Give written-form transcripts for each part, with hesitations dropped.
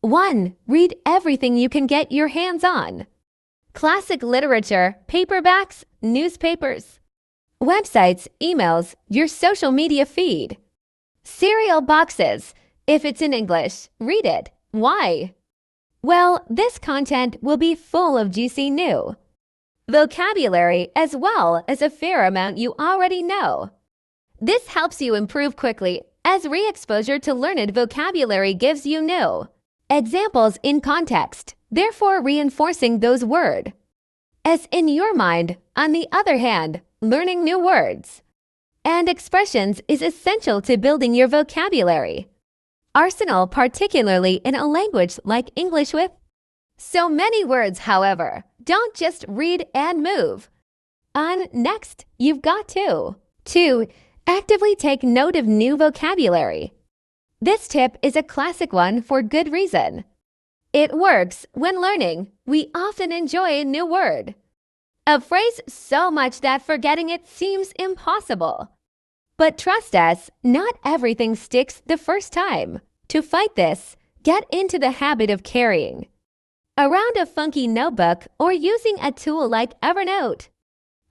1. Read everything you can get your hands on. Classic literature, paperbacks, newspapers, websites, emails, your social media feed. Cereal boxes. If it's in English, read it. Why? Well, this content will be full of juicy new vocabulary as well as a fair amount you already know. This helps you improve quickly as re-exposure to learned vocabulary gives you new examples in context, therefore reinforcing those words. As in your mind, on the other hand, learning new words and expressions is essential to building your vocabulary arsenal, particularly in a language like English with so many words. However, don't just read and move on. Next, you've got to 2. Actively take note of new vocabulary. This tip is a classic one for good reason. It works when learning. We often enjoy a new word, a phrase so much that forgetting it seems impossible. But trust us, not everything sticks the first time. To fight this, get into the habit of carrying around a funky notebook or using a tool like Evernote.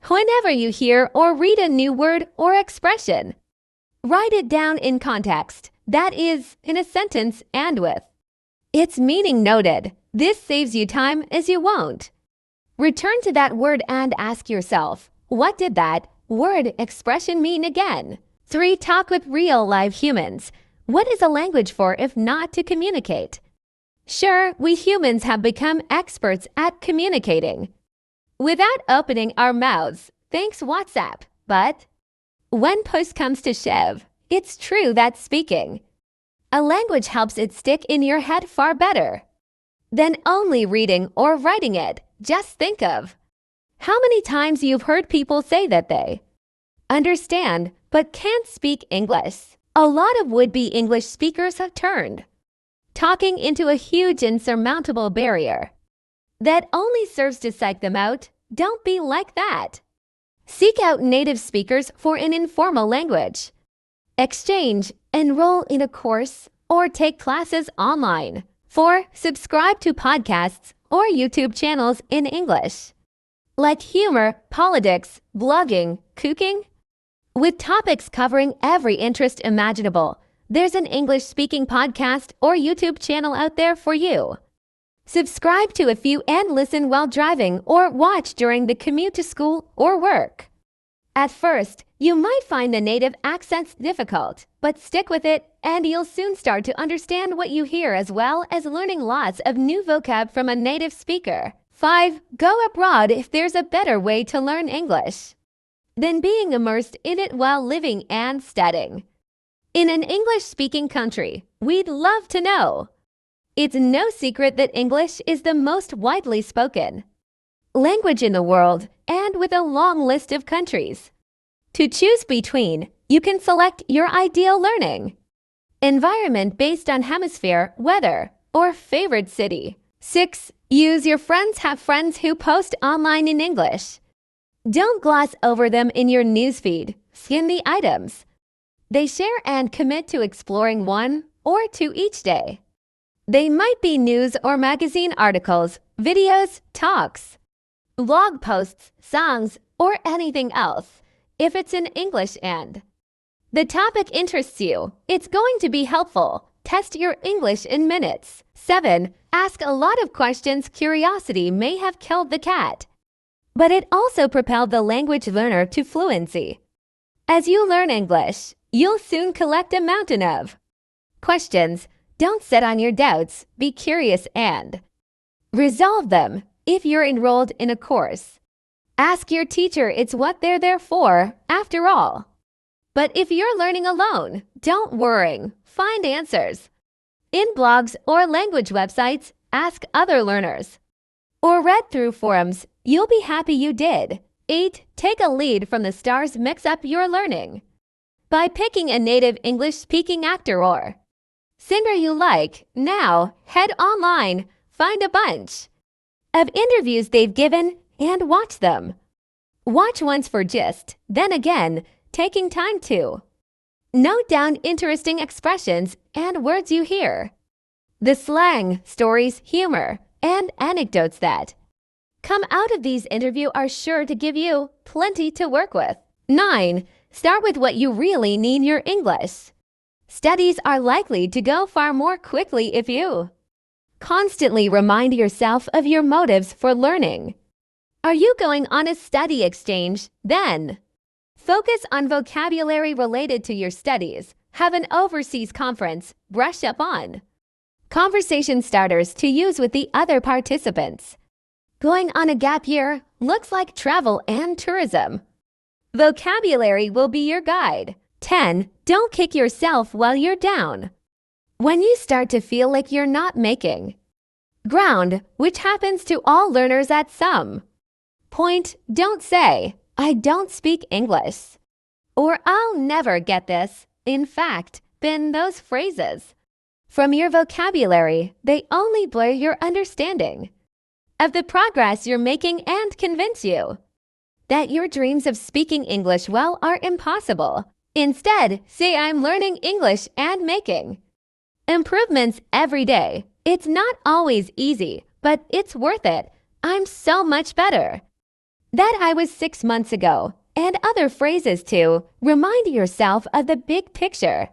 Whenever you hear or read a new word or expression, write it down in context, that is, in a sentence and with its meaning noted. This saves you time as you won't return to that word and ask yourself, what did that word expression mean again? 3. Talk with real live humans. What is a language for if not to communicate? Sure, we humans have become experts at communicating without opening our mouths, thanks WhatsApp. But when push comes to shove, it's true that speaking a language helps it stick in your head far better than only reading or writing it. Just think of how many times you've heard people say that they understand but can't speak English. A lot of would-be English speakers have turned talking into a huge insurmountable barrier that only serves to psych them out. Don't be like that. Seek out native speakers for an informal language exchange, enroll in a course, or take classes online. 4. Subscribe to podcasts or YouTube channels in English, like humor, politics, blogging, cooking, with topics covering every interest imaginable. There's an English-speaking podcast or YouTube channel out there for you. Subscribe to a few and listen while driving or watch during the commute to school or work. At first, you might find the native accents difficult, but stick with it and you'll soon start to understand what you hear as well as learning lots of new vocab from a native speaker. 5. Go abroad if there's a better way to learn English than being immersed in it while living and studying in an English-speaking country. We'd love to know. It's no secret that English is the most widely spoken language in the world, and with a long list of countries to choose between, you can select your ideal learning environment based on hemisphere, weather, or favorite city. 6. Use your friends. Have friends who post online in English. Don't gloss over them in your newsfeed. Skim the items they share and commit to exploring 1 or 2 each day. They might be news or magazine articles, videos, talks, blog posts, songs, or anything else. If it's in English and the topic interests you, it's going to be helpful. Test your English in minutes. 7. Ask a lot of questions. Curiosity may have killed the cat, but it also propelled the language learner to fluency. As you learn English, you'll soon collect a mountain of questions. Don't sit on your doubts. Be curious and resolve them. If you're enrolled in a course, ask your teacher. It's what they're there for, after all. But if you're learning alone, don't worry. Find answers in blogs or language websites. Ask other learners or read through forums. You'll be happy you did. 8. Take a lead from the stars. Mix up your learning by picking a native English-speaking actor or singer you like. Now, head online, find a bunch of interviews they've given and watch them. Watch once for gist, then again, taking time to note down interesting expressions and words you hear. the slang, stories, humor, and anecdotes that come out of these interviews are sure to give you plenty to work with. 9. Start with what you really need your English. Studies are likely to go far more quickly if you constantly remind yourself of your motives for learning. Are you going on a study exchange? Then focus on vocabulary related to your studies. Have an overseas conference, brush up on conversation starters to use with the other participants. Going on a gap year looks like travel and tourism. Vocabulary will be your guide. 10. Don't kick yourself while you're down. When you start to feel like you're not making ground, which happens to all learners at some point, don't say, "I don't speak English," or "I'll never get this." In fact, bin those phrases from your vocabulary. They only blur your understanding of the progress you're making and convince you that your dreams of speaking English well are impossible. Instead, say, "I'm learning English and making improvements every day. It's not always easy, but it's worth it. I'm so much better than I was 6 months ago." And other phrases to remind yourself of the big picture.